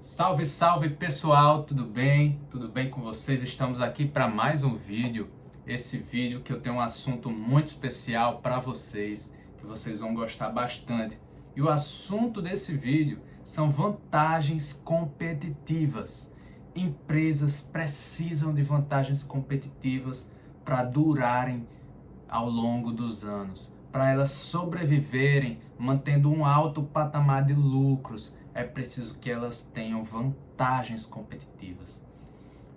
Salve, salve pessoal, tudo bem? Tudo bem com vocês? Estamos aqui para mais um vídeo. Esse vídeo que eu tenho um assunto muito especial para vocês, que vocês vão gostar bastante. E o assunto desse vídeo são vantagens competitivas. Empresas precisam de vantagens competitivas para durarem ao longo dos anos, para elas sobreviverem, mantendo um alto patamar de lucros. É preciso que elas tenham vantagens competitivas.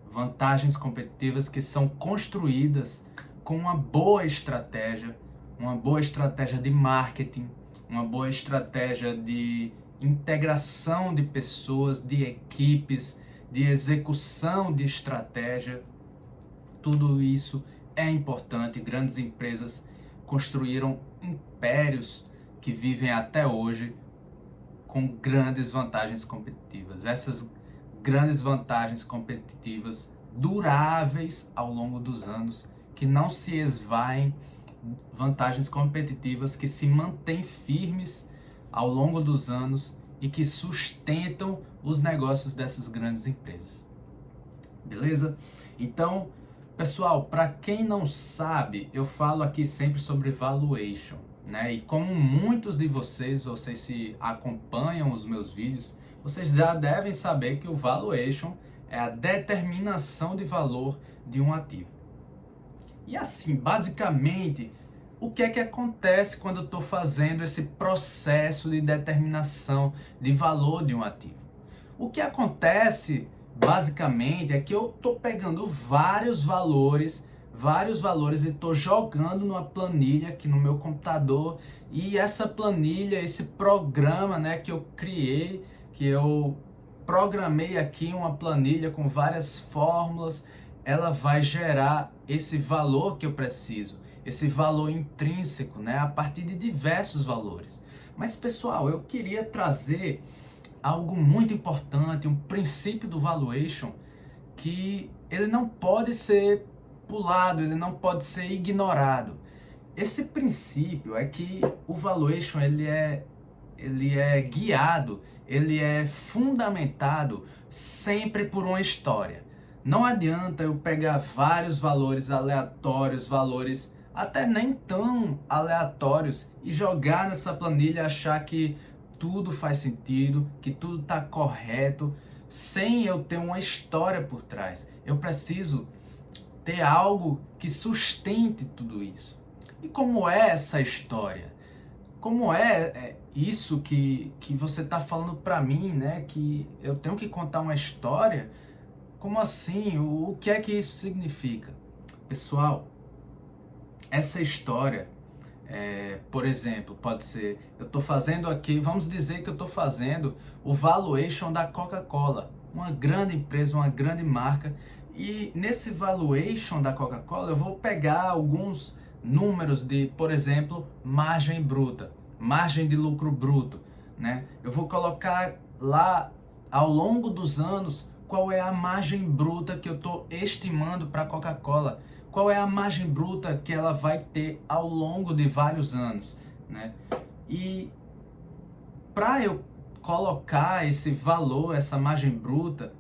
Vantagens competitivas que são construídas com uma boa estratégia de marketing, uma boa estratégia de integração de pessoas, de equipes, de execução de estratégia. Tudo isso é importante. Grandes empresas construíram impérios que vivem até hoje com grandes vantagens competitivas. Essas grandes vantagens competitivas duráveis ao longo dos anos, que não se esvaem, vantagens competitivas que se mantêm firmes ao longo dos anos e que sustentam os negócios dessas grandes empresas. Beleza? Então, pessoal, para quem não sabe, eu falo aqui sempre sobre valuation, né? E como muitos de vocês se acompanham os meus vídeos, vocês já devem saber que o valuation é a determinação de valor de um ativo. E assim, basicamente, o que é que acontece quando eu estou fazendo esse processo de determinação de valor de um ativo? O que acontece basicamente é que eu estou pegando vários valores e estou jogando numa planilha aqui no meu computador, e essa planilha, esse programa, né, que eu criei, que eu programei aqui uma planilha com várias fórmulas, ela vai gerar esse valor que eu preciso, esse valor intrínseco, né, a partir de diversos valores. Mas pessoal, eu queria trazer algo muito importante, um princípio do valuation, que ele não pode ser pulado, ele não pode ser ignorado. Esse princípio é que o valuation ele é guiado, ele é fundamentado sempre por uma história. Não adianta eu pegar vários valores aleatórios, valores até nem tão aleatórios, e jogar nessa planilha e achar que tudo faz sentido, que tudo está correto, sem eu ter uma história por trás. Eu preciso ter algo que sustente tudo isso. E como é essa história? Como é isso que você está falando para mim, né? Que eu tenho que contar uma história? Como assim? O que é que isso significa? Pessoal, essa história, por exemplo, pode ser, eu estou fazendo aqui, vamos dizer que eu estou fazendo o valuation da Coca-Cola, uma grande empresa, uma grande marca, e nesse valuation da Coca-Cola eu vou pegar alguns números de, por exemplo, margem bruta, margem de lucro bruto, né? Eu vou colocar lá ao longo dos anos qual é a margem bruta que eu estou estimando para a Coca-Cola, qual é a margem bruta que ela vai ter ao longo de vários anos, né? E para eu colocar esse valor, essa margem bruta,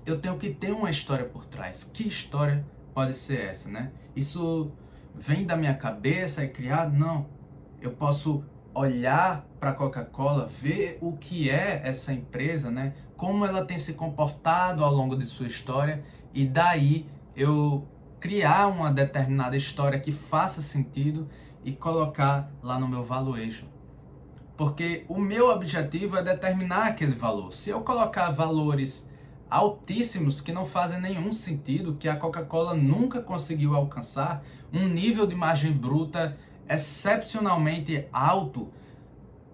eu tenho que ter uma história por trás. Que história pode ser essa, né? Isso vem da minha cabeça, é criado? Não. Eu posso olhar para a Coca-Cola, ver o que é essa empresa, né? Como ela tem se comportado ao longo de sua história, e daí eu criar uma determinada história que faça sentido e colocar lá no meu valuation. Porque o meu objetivo é determinar aquele valor. Se eu colocar valores altíssimos que não fazem nenhum sentido, que a Coca-Cola nunca conseguiu alcançar, um nível de margem bruta excepcionalmente alto,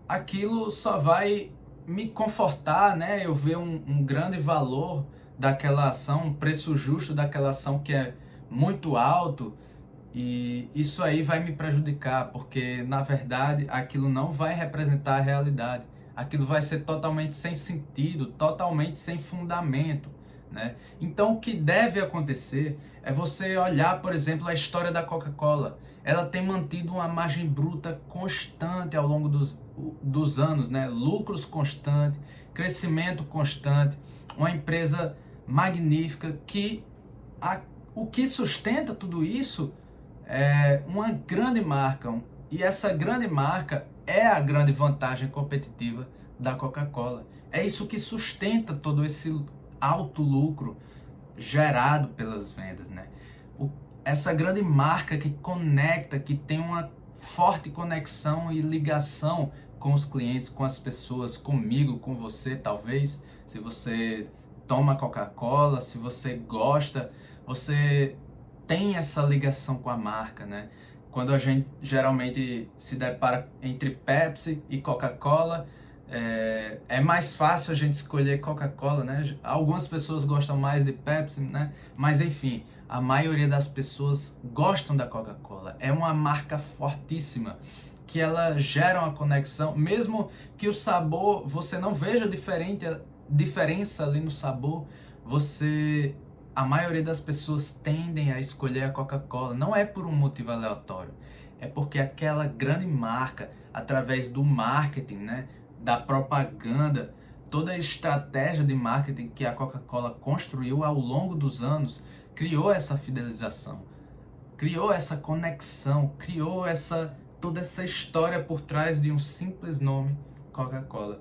aquilo só vai me confortar, né? Eu ver um grande valor daquela ação, um preço justo daquela ação que é muito alto, e isso aí vai me prejudicar, porque na verdade aquilo não vai representar a realidade. Aquilo vai ser totalmente sem sentido, totalmente sem fundamento, né? Então o que deve acontecer é você olhar, por exemplo, a história da Coca-Cola. Ela tem mantido uma margem bruta constante ao longo dos anos, né? Lucros constantes, crescimento constante, uma empresa magnífica que o que sustenta tudo isso é uma grande marca. E essa grande marca é a grande vantagem competitiva da Coca-Cola. É isso que sustenta todo esse alto lucro gerado pelas vendas, né? Essa grande marca que conecta, que tem uma forte conexão e ligação com os clientes, com as pessoas, comigo, com você, talvez. Se você toma Coca-Cola, se você gosta, você tem essa ligação com a marca, né? Quando a gente geralmente se depara entre Pepsi e Coca-Cola, é mais fácil a gente escolher Coca-Cola, né? Algumas pessoas gostam mais de Pepsi, né? Mas enfim, a maioria das pessoas gostam da Coca-Cola. É uma marca fortíssima, que ela gera uma conexão, mesmo que o sabor, você não veja diferença ali no sabor, a maioria das pessoas tendem a escolher a Coca-Cola. Não é por um motivo aleatório, é porque aquela grande marca, através do marketing, né, da propaganda, toda a estratégia de marketing que a Coca-Cola construiu ao longo dos anos, criou essa fidelização, criou essa conexão, criou toda essa história por trás de um simples nome, Coca-Cola.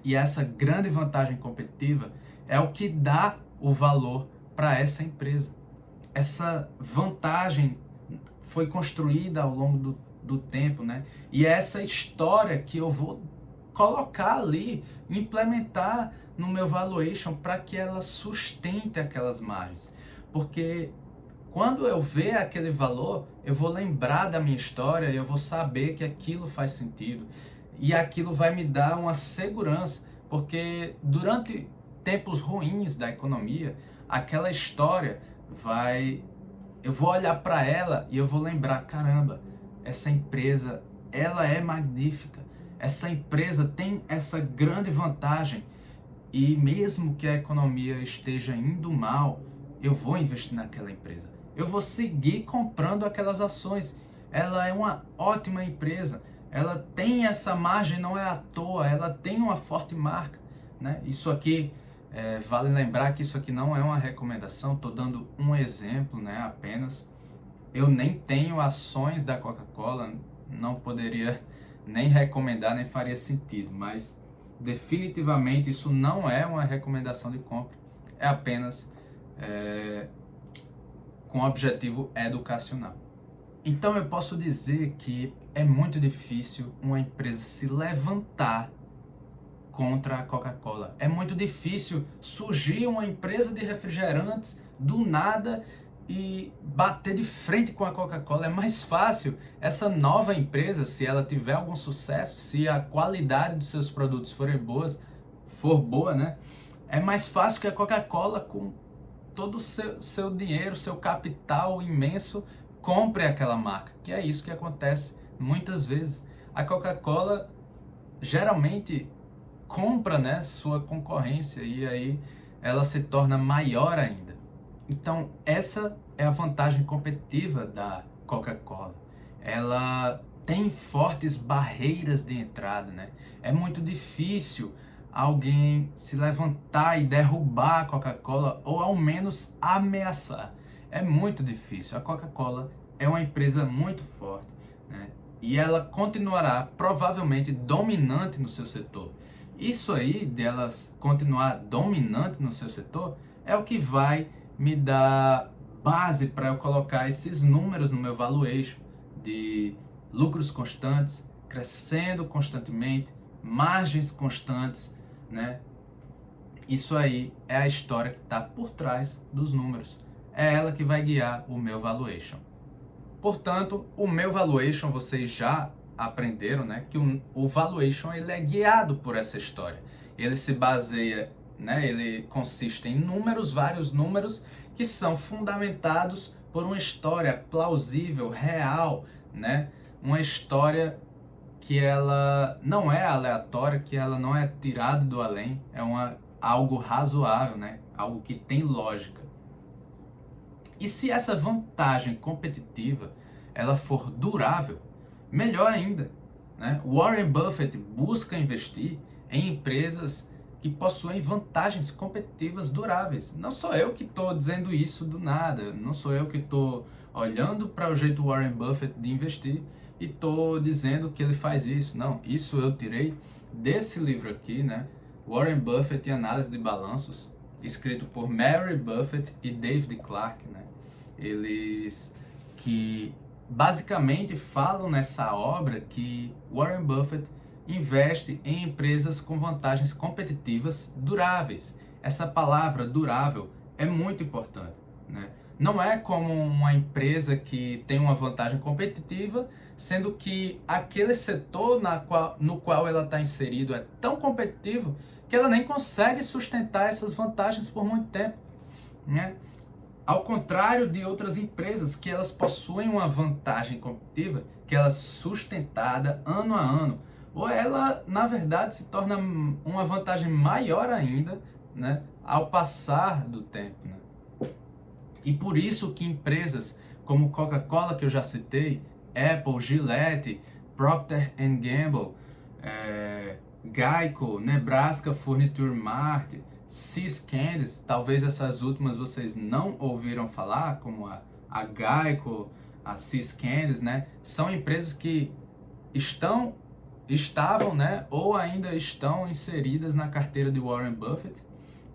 E essa grande vantagem competitiva é o que dá o valor para essa empresa. Essa vantagem foi construída ao longo do tempo, né? E é essa história que eu vou colocar ali, implementar no meu valuation para que ela sustente aquelas margens. Porque quando eu ver aquele valor, eu vou lembrar da minha história e eu vou saber que aquilo faz sentido. E aquilo vai me dar uma segurança, porque durante tempos ruins da economia, aquela história eu vou olhar para ela e eu vou lembrar, caramba, essa empresa, ela é magnífica. Essa empresa tem essa grande vantagem e mesmo que a economia esteja indo mal, eu vou investir naquela empresa. Eu vou seguir comprando aquelas ações. Ela é uma ótima empresa. Ela tem essa margem, não é à toa. Ela tem uma forte marca, né? Isso aqui, vale lembrar que isso aqui não é uma recomendação. Estou dando um exemplo, né? Apenas. Eu nem tenho ações da Coca-Cola. Não poderia nem recomendar, nem faria sentido. Mas definitivamente isso não é uma recomendação de compra. É apenas com objetivo educacional. Então eu posso dizer que é muito difícil uma empresa se levantar contra a Coca-Cola. É muito difícil surgir uma empresa de refrigerantes do nada e bater de frente com a Coca-Cola. É mais fácil essa nova empresa, se ela tiver algum sucesso, se a qualidade dos seus produtos for boa, né? É mais fácil que a Coca-Cola, com todo o seu dinheiro, seu capital imenso, compre aquela marca, que é isso que acontece muitas vezes. A Coca-Cola geralmente compra, né, sua concorrência e aí ela se torna maior ainda. Então essa é a vantagem competitiva da Coca-Cola. Ela tem fortes barreiras de entrada, né? É muito difícil alguém se levantar e derrubar a Coca-Cola ou ao menos ameaçar. É muito difícil. A Coca-Cola é uma empresa muito forte, né? E ela continuará provavelmente dominante no seu setor. Isso aí, dela continuar dominante no seu setor, é o que vai me dar base para eu colocar esses números no meu valuation de lucros constantes, crescendo constantemente, margens constantes, né? Isso aí é a história que está por trás dos números. É ela que vai guiar o meu valuation. Portanto, o meu valuation, vocês já aprenderam, né, que o valuation ele é guiado por essa história. Ele se baseia, né, ele consiste em números, vários números que são fundamentados por uma história plausível, real, né? Uma história que ela não é aleatória, que ela não é tirada do além, é algo razoável, né? Algo que tem lógica. E se essa vantagem competitiva ela for durável, melhor ainda, né? Warren Buffett busca investir em empresas que possuem vantagens competitivas duráveis. Não sou eu que estou dizendo isso do nada, não sou eu que estou olhando para o jeito Warren Buffett de investir e estou dizendo que ele faz isso. Não, isso eu tirei desse livro aqui, né? Warren Buffett e Análise de Balanços, escrito por Mary Buffett e David Clark, né? Eles que basicamente falam nessa obra que Warren Buffett investe em empresas com vantagens competitivas duráveis. Essa palavra durável é muito importante, né? Não é como uma empresa que tem uma vantagem competitiva, sendo que aquele setor no qual ela está inserido é tão competitivo que ela nem consegue sustentar essas vantagens por muito tempo, né? Ao contrário de outras empresas que elas possuem uma vantagem competitiva, que ela é sustentada ano a ano, ou ela, na verdade, se torna uma vantagem maior ainda, né, ao passar do tempo, né? E por isso que empresas como Coca-Cola, que eu já citei, Apple, Gillette, Procter Gamble, Geico, Nebraska Furniture Mart, See's Candies, talvez essas últimas vocês não ouviram falar, como a Geico, a See's Candies, né? São empresas que estavam, né, ou ainda estão inseridas na carteira de Warren Buffett,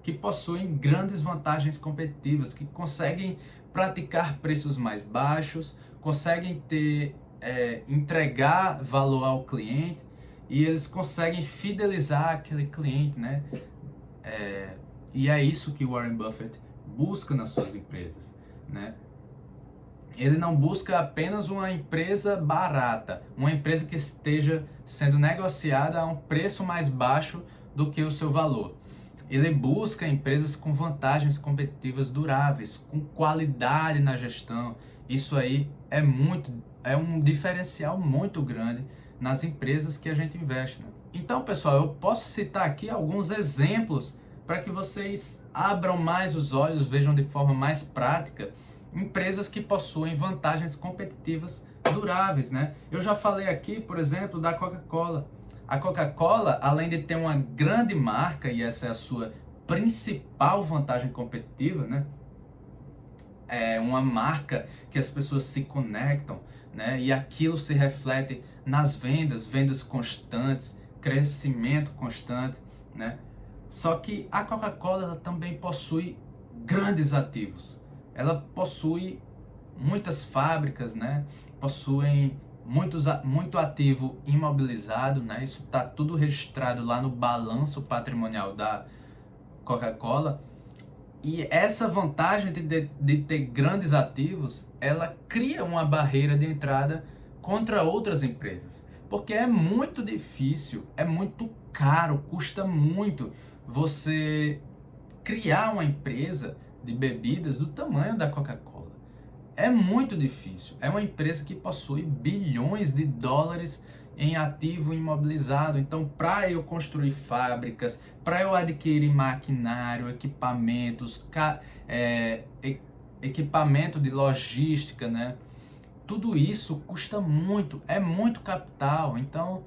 que possuem grandes vantagens competitivas, que conseguem praticar preços mais baixos, conseguem entregar valor ao cliente e eles conseguem fidelizar aquele cliente, né? E é isso que Warren Buffett busca nas suas empresas, né? Ele não busca apenas uma empresa barata, uma empresa que esteja sendo negociada a um preço mais baixo do que o seu valor. Ele busca empresas com vantagens competitivas duráveis, com qualidade na gestão. Isso aí é um diferencial muito grande nas empresas que a gente investe, né? Então, pessoal, eu posso citar aqui alguns exemplos para que vocês abram mais os olhos, vejam de forma mais prática empresas que possuem vantagens competitivas duráveis, né? Eu já falei aqui, por exemplo, da Coca-Cola. A Coca-Cola, além de ter uma grande marca, e essa é a sua principal vantagem competitiva, né? É uma marca que as pessoas se conectam, né? E aquilo se reflete nas vendas constantes, crescimento constante, né? Só que a Coca-Cola também possui grandes ativos. Ela possui muitas fábricas, né? Possuem muito ativo imobilizado, né? Isso está tudo registrado lá no balanço patrimonial da Coca-Cola. E essa vantagem de ter grandes ativos, ela cria uma barreira de entrada contra outras empresas. Porque é muito difícil, é muito caro, custa muito você criar uma empresa de bebidas do tamanho da Coca-Cola. É muito difícil. É uma empresa que possui bilhões de dólares em ativo imobilizado. Então, para eu construir fábricas, para eu adquirir maquinário, equipamentos, equipamento de logística, né? Tudo isso custa muito, é muito capital. Então,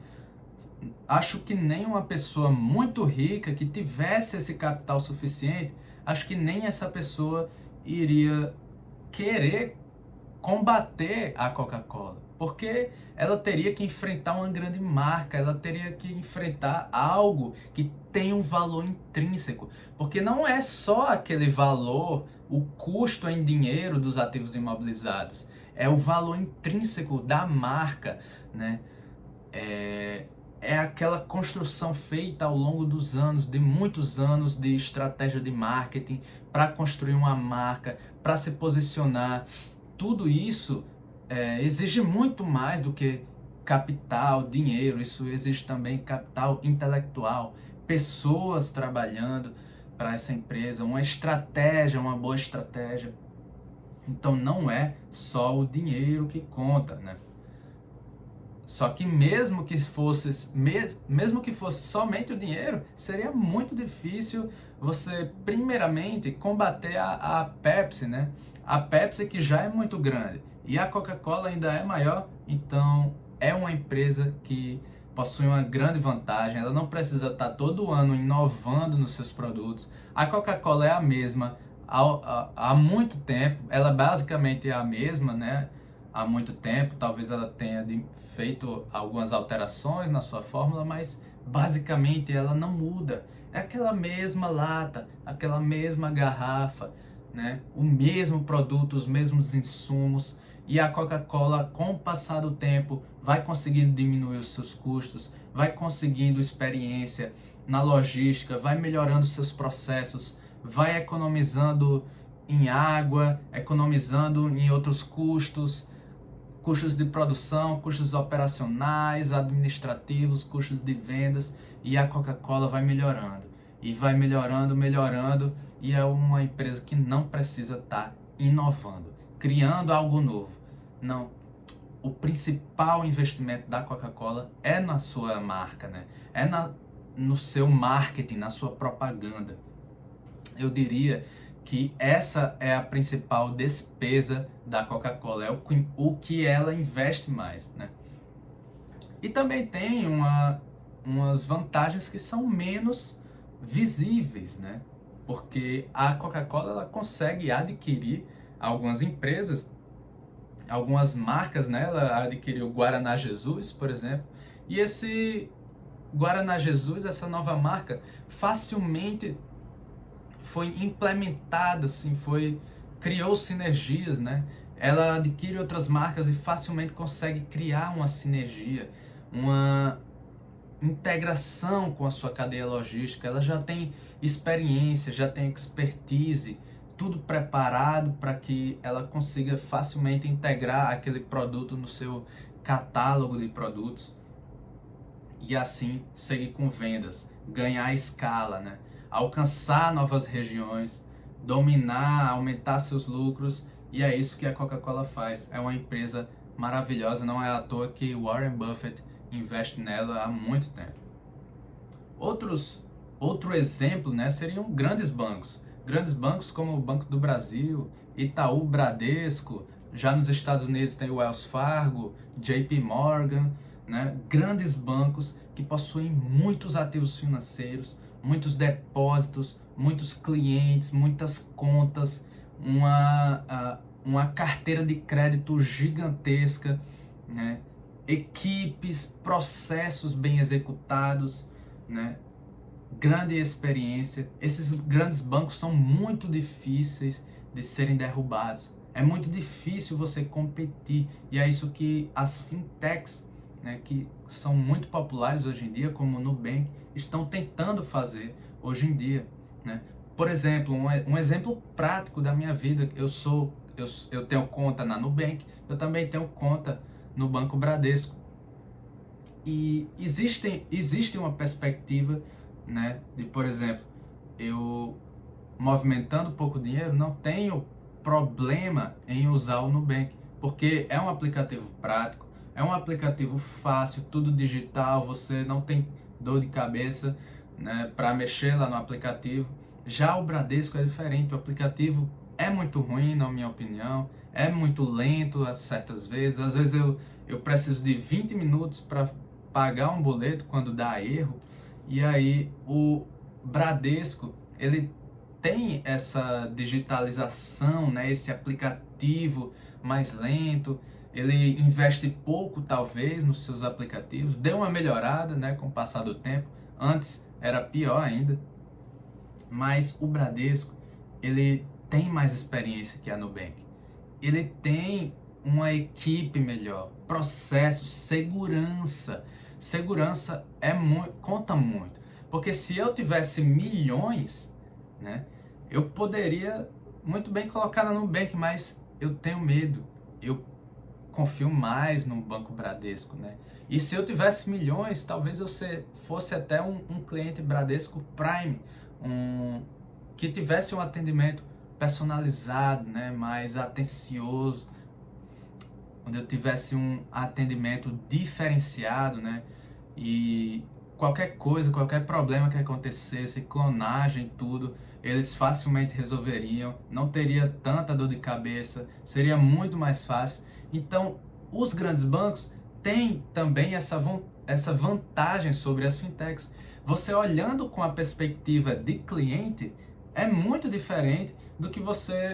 acho que nem uma pessoa muito rica que tivesse esse capital suficiente, acho que nem essa pessoa iria querer combater a Coca-Cola, porque ela teria que enfrentar uma grande marca, ela teria que enfrentar algo que tem um valor intrínseco, porque não é só aquele valor, o custo em dinheiro dos ativos imobilizados, é o valor intrínseco da marca, né? É aquela construção feita ao longo dos anos, de muitos anos de estratégia de marketing para construir uma marca, para se posicionar. Tudo isso exige muito mais do que capital, dinheiro. Isso exige também capital intelectual, pessoas trabalhando para essa empresa, uma estratégia, uma boa estratégia. Então não é só o dinheiro que conta, né? Só que mesmo que fosse somente o dinheiro, seria muito difícil você, primeiramente, combater a Pepsi, né? A Pepsi que já é muito grande e a Coca-Cola ainda é maior, então é uma empresa que possui uma grande vantagem, ela não precisa estar todo ano inovando nos seus produtos. A Coca-Cola é a mesma há muito tempo, ela basicamente é a mesma, né? Há muito tempo, talvez ela tenha feito algumas alterações na sua fórmula, mas basicamente ela não muda. É aquela mesma lata, aquela mesma garrafa, né? O mesmo produto, os mesmos insumos. E a Coca-Cola, com o passar do tempo, vai conseguindo diminuir os seus custos, vai conseguindo experiência na logística, vai melhorando seus processos, vai economizando em água, economizando em outros custos, custos de produção, custos operacionais, administrativos, custos de vendas, e a Coca-Cola vai melhorando. E vai melhorando, melhorando, e é uma empresa que não precisa estar inovando, criando algo novo. Não, o principal investimento da Coca-Cola é na sua marca, né? É no seu marketing, na sua propaganda. Eu diria que essa é a principal despesa da Coca-Cola, é o que ela investe mais, né? E também tem umas vantagens que são menos visíveis, né? Porque a Coca-Cola ela consegue adquirir algumas empresas, algumas marcas, né? Ela adquiriu o Guaraná Jesus, por exemplo, e esse Guaraná Jesus, essa nova marca, facilmente foi implementada, assim, criou sinergias, né? Ela adquire outras marcas e facilmente consegue criar uma sinergia, uma integração com a sua cadeia logística. Ela já tem experiência, já tem expertise, tudo preparado para que ela consiga facilmente integrar aquele produto no seu catálogo de produtos e assim seguir com vendas, ganhar escala, né? Alcançar novas regiões, dominar, aumentar seus lucros, e é isso que a Coca-Cola faz. É uma empresa maravilhosa, não é à toa que Warren Buffett investe nela há muito tempo. Outro exemplo, né, seriam grandes bancos. Grandes bancos como o Banco do Brasil, Itaú, Bradesco, já nos Estados Unidos tem o Wells Fargo, JP Morgan, né, grandes bancos que possuem muitos ativos financeiros, muitos depósitos, muitos clientes, muitas contas, uma carteira de crédito gigantesca, né, equipes, processos bem executados, né, grande experiência. Esses grandes bancos são muito difíceis de serem derrubados. É muito difícil você competir, e é isso que as fintechs, né, que são muito populares hoje em dia, como o Nubank, estão tentando fazer hoje em dia, né? Por exemplo, um exemplo prático da minha vida, eu tenho conta na Nubank, eu também tenho conta no Banco Bradesco. E existe uma perspectiva, né, de, por exemplo, eu movimentando pouco dinheiro, não tenho problema em usar o Nubank, porque é um aplicativo prático, é um aplicativo fácil, tudo digital, você não tem dor de cabeça, né, para mexer lá no aplicativo. Já o Bradesco é diferente, o aplicativo é muito ruim, na minha opinião, é muito lento a certas vezes, às vezes eu preciso de 20 minutos para pagar um boleto quando dá erro, e aí o Bradesco, ele tem essa digitalização, né, esse aplicativo mais lento, ele investe pouco talvez nos seus aplicativos, deu uma melhorada, né, com o passar do tempo, antes era pior ainda, mas o Bradesco, ele tem mais experiência que a Nubank, ele tem uma equipe melhor, processos, segurança conta muito, porque se eu tivesse milhões, né, eu poderia muito bem colocar na Nubank, mas eu tenho medo, eu confio mais no Banco Bradesco, né? E se eu tivesse milhões, talvez eu fosse até um cliente Bradesco Prime, que tivesse um atendimento personalizado, né, mais atencioso, onde eu tivesse um atendimento diferenciado, né, e qualquer coisa, qualquer problema que acontecesse, clonagem, tudo, eles facilmente resolveriam, não teria tanta dor de cabeça, seria muito mais fácil. Então, os grandes bancos têm também essa vantagem sobre as fintechs. Você olhando com a perspectiva de cliente é muito diferente do que você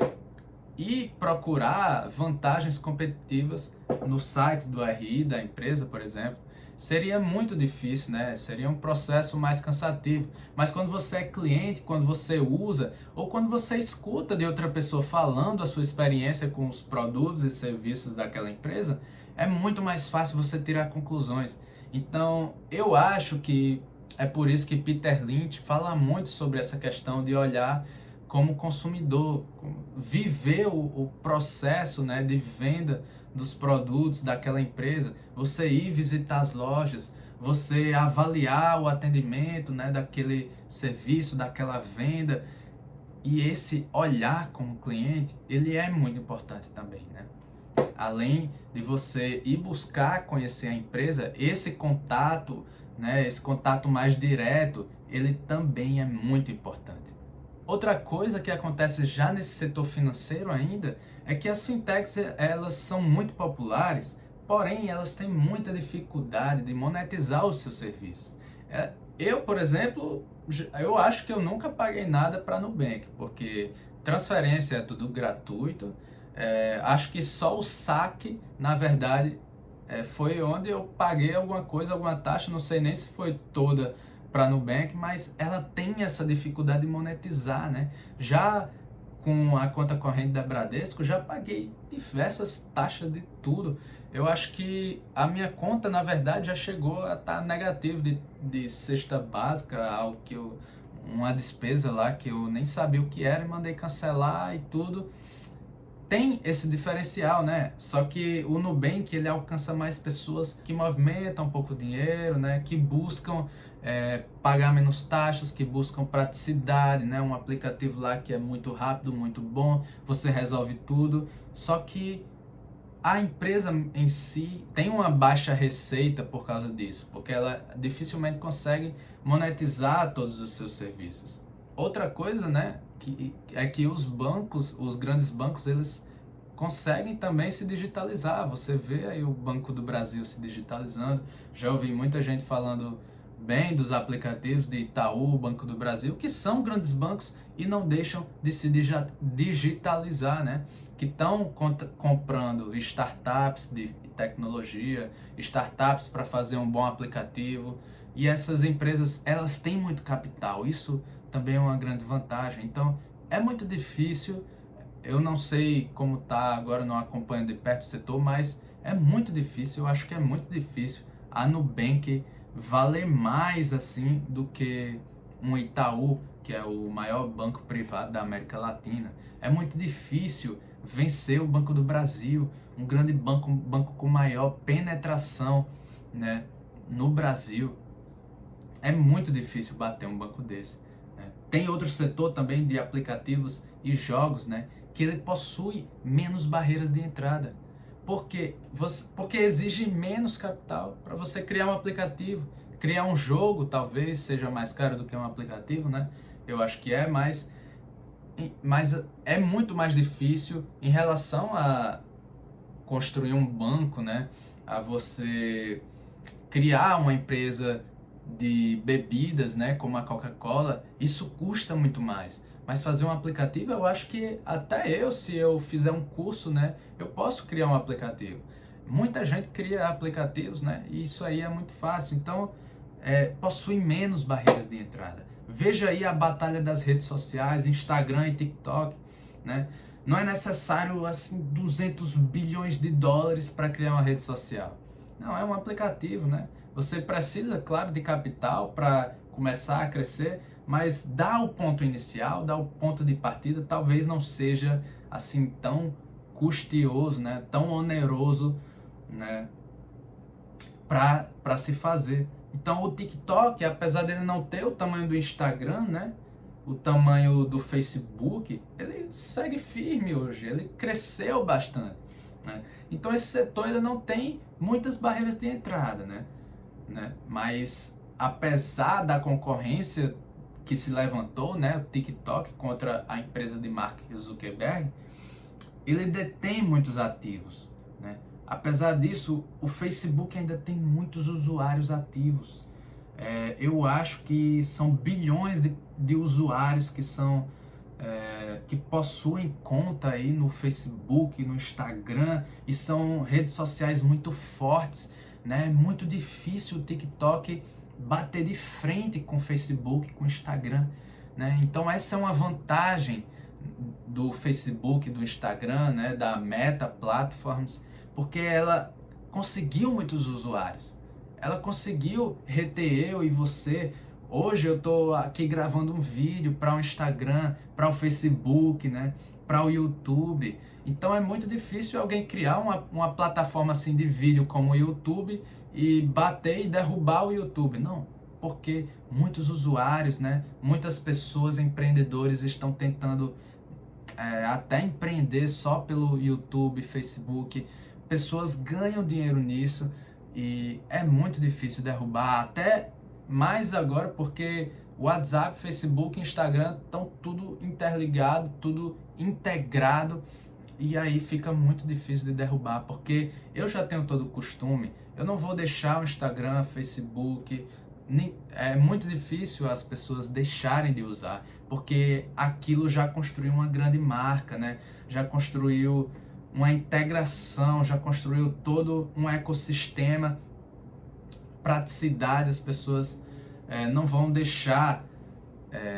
ir procurar vantagens competitivas no site do RI da empresa, por exemplo. Seria muito difícil, né? Seria um processo mais cansativo. Mas quando você é cliente, quando você usa, ou quando você escuta de outra pessoa falando a sua experiência com os produtos e serviços daquela empresa, é muito mais fácil você tirar conclusões. Então, eu acho que é por isso que Peter Lynch fala muito sobre essa questão de olhar como consumidor, viver o processo, né, de venda dos produtos daquela empresa, você ir visitar as lojas, você avaliar o atendimento, né, daquele serviço, daquela venda, e esse olhar como cliente, ele é muito importante também, né? Além de você ir buscar conhecer a empresa, esse contato, né, esse contato mais direto, ele também é muito importante. Outra coisa que acontece já nesse setor financeiro ainda é que as fintechs elas são muito populares, porém elas têm muita dificuldade de monetizar os seus serviços. Eu, por exemplo, eu acho que eu nunca paguei nada para a Nubank, porque transferência é tudo gratuito. Acho que só o saque, na verdade, foi onde eu paguei alguma coisa, alguma taxa, não sei nem se foi toda para a Nubank, mas ela tem essa dificuldade de monetizar, né? Já com a conta corrente da Bradesco, já paguei diversas taxas de tudo. Eu acho que a minha conta, na verdade, já chegou a estar negativo de cesta básica, algo que uma despesa lá que eu nem sabia o que era e mandei cancelar e tudo. Tem esse diferencial, né? Só que o Nubank, ele alcança mais pessoas que movimentam um pouco dinheiro, né? Que buscam pagar menos taxas, que buscam praticidade, né? Um aplicativo lá que é muito rápido, muito bom, você resolve tudo. Só que a empresa em si tem uma baixa receita por causa disso, porque ela dificilmente consegue monetizar todos os seus serviços. Outra coisa, né, é que os bancos, os grandes bancos, eles conseguem também se digitalizar. Você vê aí o Banco do Brasil se digitalizando. Já ouvi muita gente falando bem dos aplicativos de Itaú, Banco do Brasil, que são grandes bancos e não deixam de se digitalizar, né? Que estão comprando startups de tecnologia, startups para fazer um bom aplicativo. E essas empresas, elas têm muito capital. Isso também é uma grande vantagem. Então, é muito difícil. Eu não sei como tá agora, não acompanho de perto o setor, mas é muito difícil. Eu acho que é muito difícil a Nubank valer mais assim do que um Itaú, que é o maior banco privado da América Latina. É muito difícil vencer o Banco do Brasil, um grande banco, um banco com maior penetração, né, no Brasil. É muito difícil bater um banco desse, né? Tem outro setor também de aplicativos e jogos, né, que ele possui menos barreiras de entrada. Porque exige menos capital para você criar um aplicativo. Criar um jogo talvez seja mais caro do que um aplicativo, né? Eu acho que é, mas é muito mais difícil em relação a construir um banco, né? A você criar uma empresa de bebidas, né? Como a Coca-Cola, isso custa muito mais. Mas fazer um aplicativo, eu acho que até eu, se eu fizer um curso, né, eu posso criar um aplicativo. Muita gente cria aplicativos, né, e isso aí é muito fácil. Então, possui menos barreiras de entrada. Veja aí a batalha das redes sociais, Instagram e TikTok, né? Não é necessário, assim, 200 bilhões de dólares para criar uma rede social. Não, é um aplicativo, né? Você precisa, claro, de capital para começar a crescer, mas dar o ponto inicial, dar o ponto de partida, talvez não seja assim tão custoso, né, tão oneroso, né, para se fazer. Então o TikTok, apesar dele não ter o tamanho do Instagram, né, o tamanho do Facebook, ele segue firme hoje, ele cresceu bastante, né? Então esse setor ainda não tem muitas barreiras de entrada, né? Mas apesar da concorrência que se levantou, né, o TikTok contra a empresa de Mark Zuckerberg, ele detém muitos ativos, né? Apesar disso, o Facebook ainda tem muitos usuários ativos. Eu acho que são bilhões de usuários que possuem conta aí no Facebook, no Instagram, e são redes sociais muito fortes, né? É muito difícil o TikTok bater de frente com o Facebook, com o Instagram, né? Então essa é uma vantagem do Facebook, do Instagram, né? Da Meta Platforms, porque ela conseguiu muitos usuários. Ela conseguiu reter eu e você. Hoje eu estou aqui gravando um vídeo para o Instagram, para o Facebook, né? Para o YouTube. Então é muito difícil alguém criar uma plataforma assim de vídeo como o YouTube e bater e derrubar o YouTube. Não, porque muitos usuários, né? Muitas pessoas, empreendedores estão tentando até empreender só pelo YouTube, Facebook. Pessoas ganham dinheiro nisso e é muito difícil derrubar, até mais agora porque WhatsApp, Facebook, Instagram estão tudo interligado, tudo integrado, e aí fica muito difícil de derrubar, porque eu já tenho todo o costume, eu não vou deixar o Instagram, Facebook, é muito difícil as pessoas deixarem de usar, porque aquilo já construiu uma grande marca, né? Já construiu uma integração, já construiu todo um ecossistema, praticidade, as pessoas não vão deixar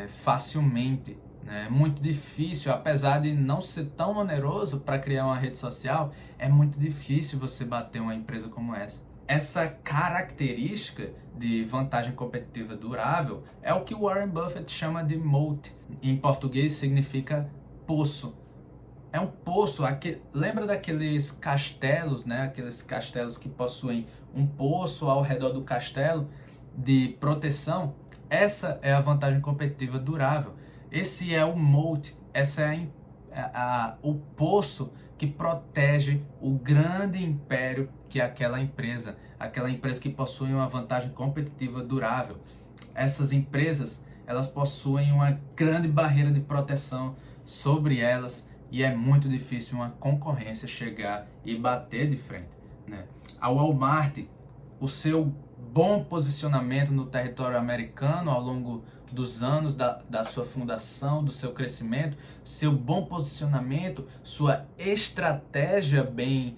facilmente. Né? É muito difícil, apesar de não ser tão oneroso para criar uma rede social, é muito difícil você bater uma empresa como essa. Essa característica de vantagem competitiva durável é o que Warren Buffett chama de moat. Em português significa poço. É um poço, lembra daqueles castelos, né? Aqueles castelos que possuem um poço ao redor do castelo de proteção? Essa é a vantagem competitiva durável. Esse é o moat, essa é o poço que protege o grande império que é aquela empresa que possui uma vantagem competitiva durável. Essas empresas, elas possuem uma grande barreira de proteção sobre elas e é muito difícil uma concorrência chegar e bater de frente, né? A Walmart, o seu bom posicionamento no território americano ao longo dos anos da sua fundação, do seu crescimento, seu bom posicionamento, sua estratégia bem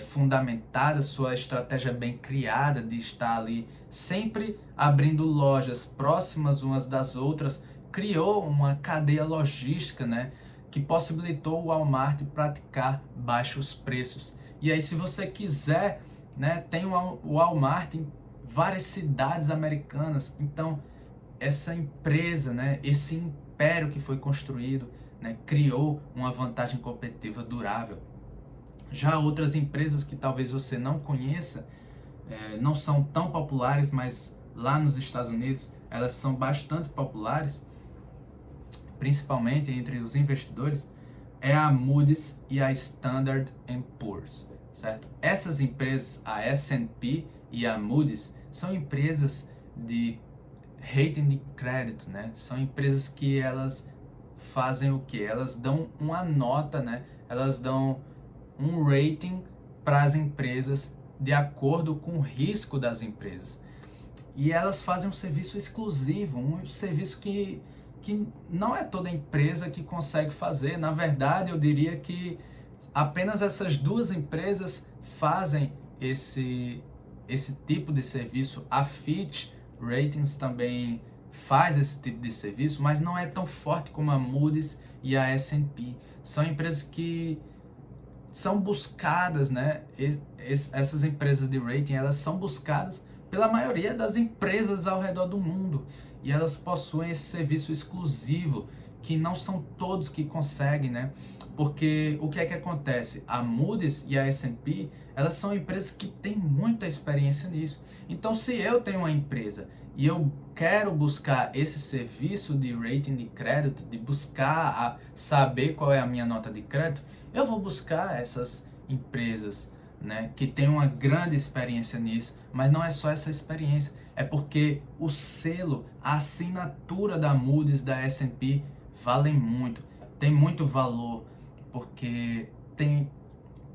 fundamentada, sua estratégia bem criada de estar ali sempre abrindo lojas próximas umas das outras, criou uma cadeia logística, né, que possibilitou o Walmart praticar baixos preços. E aí, se você quiser, né, tem o Walmart em várias cidades americanas. Então, essa empresa, né, esse império que foi construído, né, criou uma vantagem competitiva durável. Já outras empresas que talvez você não conheça, não são tão populares, mas lá nos Estados Unidos elas são bastante populares, principalmente entre os investidores, é a Moody's e a Standard & Poor's, certo? Essas empresas, a S&P e a Moody's, são empresas de rating de crédito, né? São empresas que elas fazem o quê? Elas dão uma nota, né? Elas dão um rating para as empresas de acordo com o risco das empresas. E elas fazem um serviço exclusivo, um serviço que não é toda empresa que consegue fazer. Na verdade, eu diria que apenas essas duas empresas fazem esse tipo de serviço. A Fitch Ratings também faz esse tipo de serviço, mas não é tão forte como a Moody's e a S&P. São empresas que são buscadas, né? Essas empresas de rating, elas são buscadas pela maioria das empresas ao redor do mundo. E elas possuem esse serviço exclusivo, que não são todos que conseguem, né? Porque o que é que acontece? A Moody's e a S&P, elas são empresas que têm muita experiência nisso. Então, se eu tenho uma empresa e eu quero buscar esse serviço de rating de crédito, de buscar saber qual é a minha nota de crédito, eu vou buscar essas empresas, né, que têm uma grande experiência nisso. Mas não é só essa experiência, é porque o selo, a assinatura da Moody's, da S&P, valem muito, tem muito valor, porque tem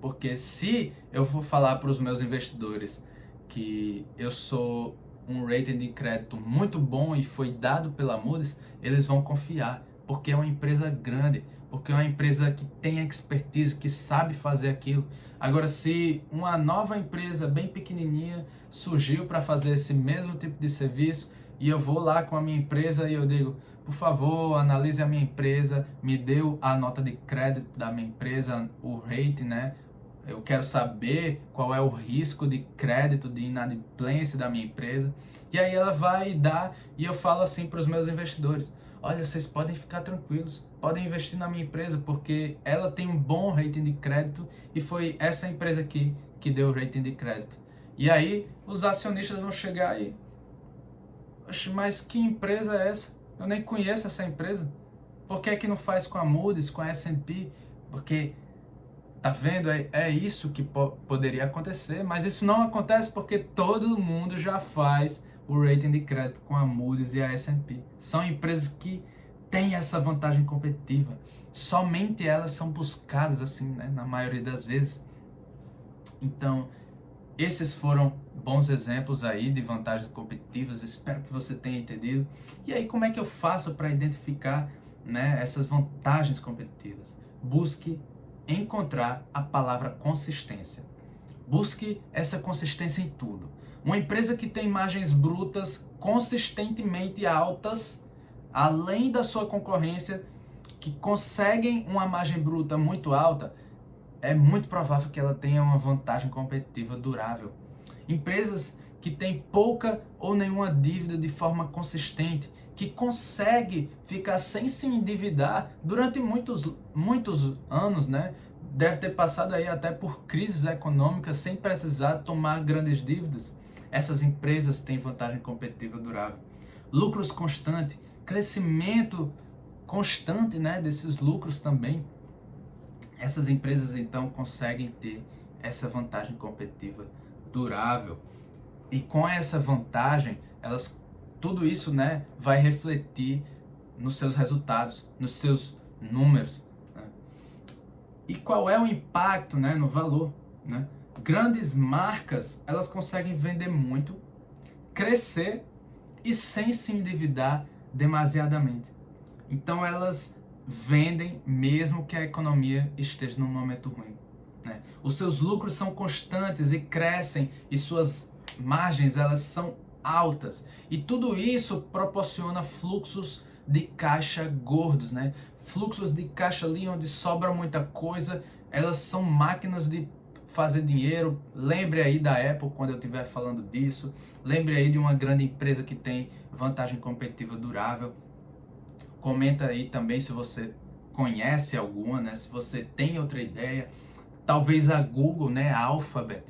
Porque se eu for falar para os meus investidores que eu sou um rating de crédito muito bom e foi dado pela Moody's, eles vão confiar, porque é uma empresa grande, porque é uma empresa que tem expertise, que sabe fazer aquilo. Agora, se uma nova empresa bem pequenininha surgiu para fazer esse mesmo tipo de serviço e eu vou lá com a minha empresa e eu digo, por favor, analise a minha empresa, me dê a nota de crédito da minha empresa, o rating, né? Eu quero saber qual é o risco de crédito, de inadimplência da minha empresa. E aí ela vai dar, e eu falo assim para os meus investidores, olha, vocês podem ficar tranquilos, podem investir na minha empresa, porque ela tem um bom rating de crédito e foi essa empresa aqui que deu o rating de crédito. E aí os acionistas vão chegar aí, mas que empresa é essa? Eu nem conheço essa empresa. Por que é que não faz com a Moody's, com a S&P? Porque... tá vendo? É isso que poderia acontecer, mas isso não acontece porque todo mundo já faz o rating de crédito com a Moody's e a S&P. São empresas que têm essa vantagem competitiva. Somente elas são buscadas assim, né, na maioria das vezes. Então, esses foram bons exemplos aí de vantagens competitivas. Espero que você tenha entendido. E aí, como é que eu faço para identificar, né, essas vantagens competitivas? Busque encontrar a palavra consistência. Busque essa consistência em tudo. Uma empresa que tem margens brutas consistentemente altas, além da sua concorrência, que conseguem uma margem bruta muito alta, é muito provável que ela tenha uma vantagem competitiva durável. Empresas que têm pouca ou nenhuma dívida de forma consistente, que consegue ficar sem se endividar durante muitos anos, né? Deve ter passado aí até por crises econômicas sem precisar tomar grandes dívidas. Essas empresas têm vantagem competitiva durável. Lucros constantes, crescimento constante, né, desses lucros também. Essas empresas então conseguem ter essa vantagem competitiva durável. E com essa vantagem, tudo isso, né, vai refletir nos seus resultados, nos seus números. Né? E qual é o impacto, né, no valor? Né? Grandes marcas, elas conseguem vender muito, crescer e sem se endividar demasiadamente. Então elas vendem mesmo que a economia esteja num momento ruim. Né? Os seus lucros são constantes e crescem e suas margens elas são altas. E tudo isso proporciona fluxos de caixa gordos, né? Fluxos de caixa ali onde sobra muita coisa, elas são máquinas de fazer dinheiro. Lembre aí da Apple quando eu estiver falando disso. Lembre aí de uma grande empresa que tem vantagem competitiva durável. Comenta aí também se você conhece alguma, né? Se você tem outra ideia. Talvez a Google, né? A Alphabet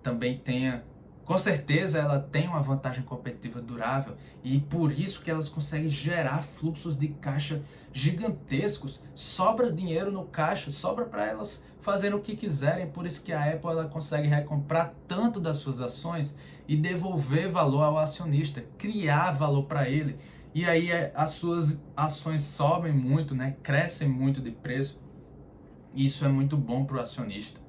também tenha. Com certeza ela tem uma vantagem competitiva durável e por isso que elas conseguem gerar fluxos de caixa gigantescos. Sobra dinheiro no caixa, sobra para elas fazerem o que quiserem. Por isso que a Apple ela consegue recomprar tanto das suas ações e devolver valor ao acionista, criar valor para ele. E aí as suas ações sobem muito, né? Crescem muito de preço. Isso é muito bom para o acionista.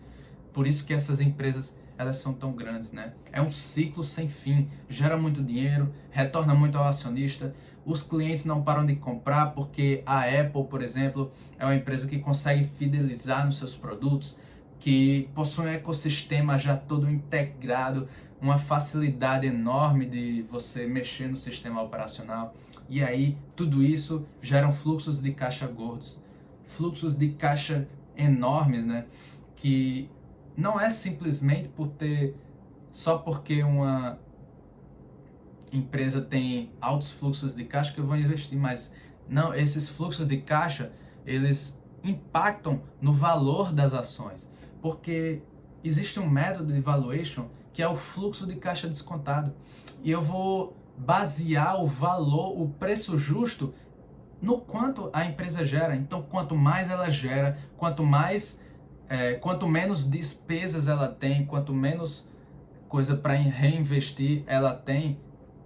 Por isso que essas empresas elas são tão grandes, né? É um ciclo sem fim, gera muito dinheiro, retorna muito ao acionista, os clientes não param de comprar porque a Apple, por exemplo, é uma empresa que consegue fidelizar nos seus produtos, que possui um ecossistema já todo integrado, uma facilidade enorme de você mexer no sistema operacional, e aí tudo isso gera fluxos de caixa gordos, fluxos de caixa enormes, né? Que não é simplesmente só porque uma empresa tem altos fluxos de caixa que eu vou investir, mas não, esses fluxos de caixa, eles impactam no valor das ações, porque existe um método de valuation que é o fluxo de caixa descontado, e eu vou basear o valor, o preço justo no quanto a empresa gera. Então, quanto mais ela gera, quanto menos despesas ela tem, quanto menos coisa para reinvestir ela tem,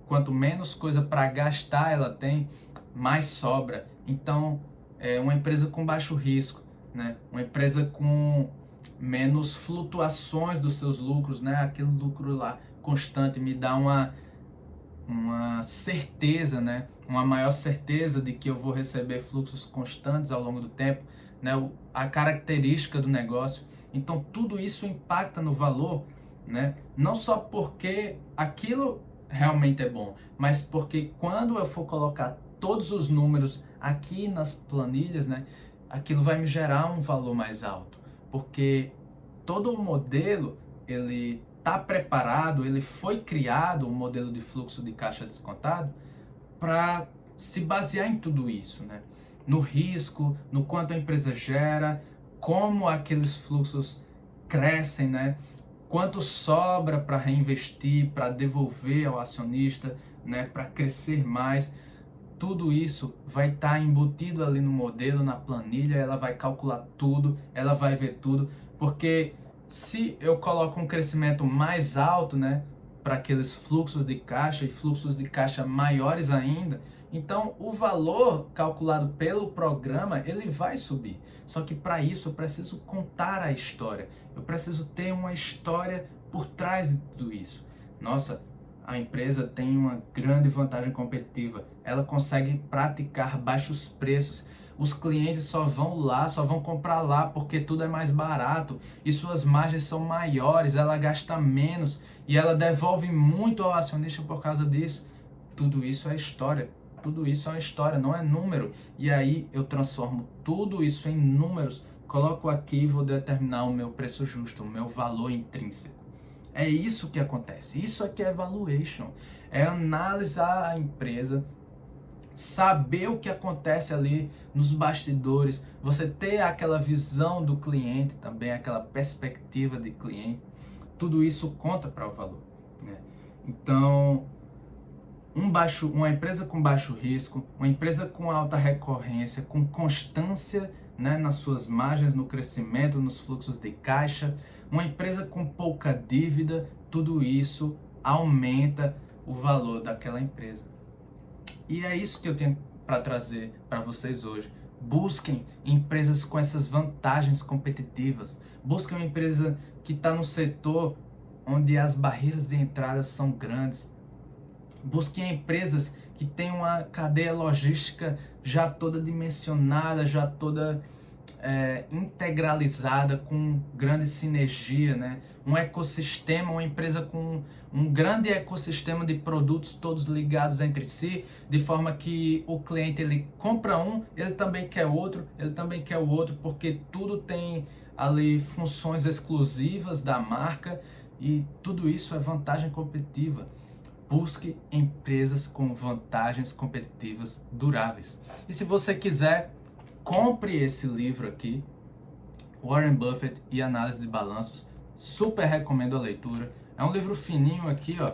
quanto menos coisa para gastar ela tem, mais sobra. Então, é uma empresa com baixo risco, né? Uma empresa com menos flutuações dos seus lucros, né? Aquele lucro lá constante me dá uma certeza, né? Uma maior certeza de que eu vou receber fluxos constantes ao longo do tempo, né? A característica do negócio. Então tudo isso impacta no valor, né? Não só porque aquilo realmente é bom, mas porque quando eu for colocar todos os números aqui nas planilhas, né? Aquilo vai me gerar um valor mais alto, porque todo o modelo ele está preparado, ele foi criado, um modelo de fluxo de caixa descontado, para se basear em tudo isso, né? No risco, no quanto a empresa gera, como aqueles fluxos crescem, né? Quanto sobra para reinvestir, para devolver ao acionista, né? Para crescer mais. Tudo isso vai estar embutido ali no modelo, na planilha, ela vai calcular tudo, ela vai ver tudo, porque se eu coloco um crescimento mais alto, né, para aqueles fluxos de caixa e fluxos de caixa maiores ainda, então o valor calculado pelo programa, ele vai subir. Só que para isso eu preciso contar a história, eu preciso ter uma história por trás de tudo isso. Nossa, a empresa tem uma grande vantagem competitiva. Ela consegue praticar baixos preços. Os clientes só vão lá, só vão comprar lá porque tudo é mais barato e suas margens são maiores, ela gasta menos e ela devolve muito ao acionista por causa disso. Tudo isso é história. Tudo isso é uma história, não é número. E aí eu transformo tudo isso em números, coloco aqui e vou determinar o meu preço justo, o meu valor intrínseco. É isso que acontece, isso aqui é valuation, é analisar a empresa, saber o que acontece ali nos bastidores, você ter aquela visão do cliente também, aquela perspectiva de cliente, tudo isso conta para o valor, né? Então, uma empresa com baixo risco, uma empresa com alta recorrência, com constância, né, nas suas margens, no crescimento, nos fluxos de caixa, uma empresa com pouca dívida, tudo isso aumenta o valor daquela empresa. E é isso que eu tenho para trazer para vocês hoje. Busquem empresas com essas vantagens competitivas. Busquem uma empresa que está no setor onde as barreiras de entrada são grandes. Busquem empresas que têm uma cadeia logística já toda dimensionada, já toda integralizada, com grande sinergia, né? Um ecossistema, uma empresa com um grande ecossistema de produtos todos ligados entre si, de forma que o cliente ele compra um, ele também quer outro, ele também quer o outro, porque tudo tem ali funções exclusivas da marca e tudo isso é vantagem competitiva. Busque empresas com vantagens competitivas duráveis. E se você quiser, compre esse livro aqui, Warren Buffett e Análise de Balanços. Super recomendo a leitura. É um livro fininho aqui, ó,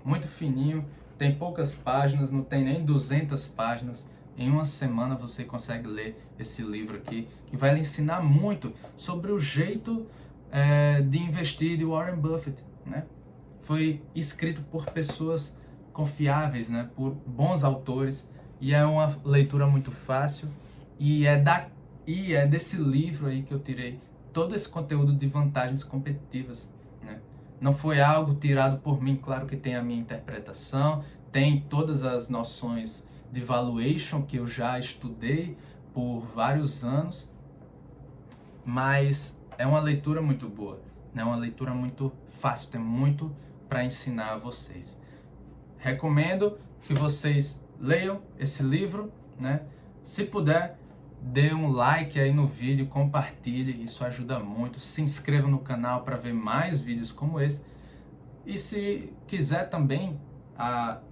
muito fininho, tem poucas páginas, não tem nem 200 páginas. Em uma semana você consegue ler esse livro aqui, que vai lhe ensinar muito sobre o jeito de investir de Warren Buffett, né? Foi escrito por pessoas confiáveis, né? Por bons autores, e é uma leitura muito fácil, e é desse livro aí que eu tirei todo esse conteúdo de vantagens competitivas, né? Não foi algo tirado por mim, claro que tem a minha interpretação, tem todas as noções de valuation que eu já estudei por vários anos, mas é uma leitura muito boa, né? Uma leitura muito fácil, tem muito para ensinar a vocês. Recomendo que vocês leiam esse livro, né? Se puder, dê um like aí no vídeo, compartilhe, isso ajuda muito. Se inscreva no canal para ver mais vídeos como esse. E se quiser também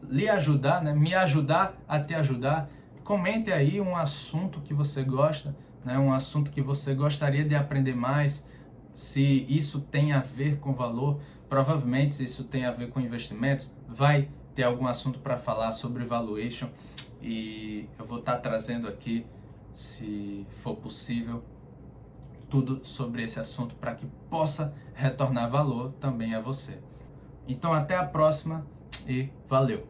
lhe ajudar, né? Me ajudar a te ajudar, comente aí um assunto que você gosta, né? Um assunto que você gostaria de aprender mais. Se isso tem a ver com valor, provavelmente se isso tem a ver com investimentos, vai ter algum assunto para falar sobre valuation e eu vou estar trazendo aqui, se for possível, tudo sobre esse assunto para que possa retornar valor também a você. Então até a próxima e valeu!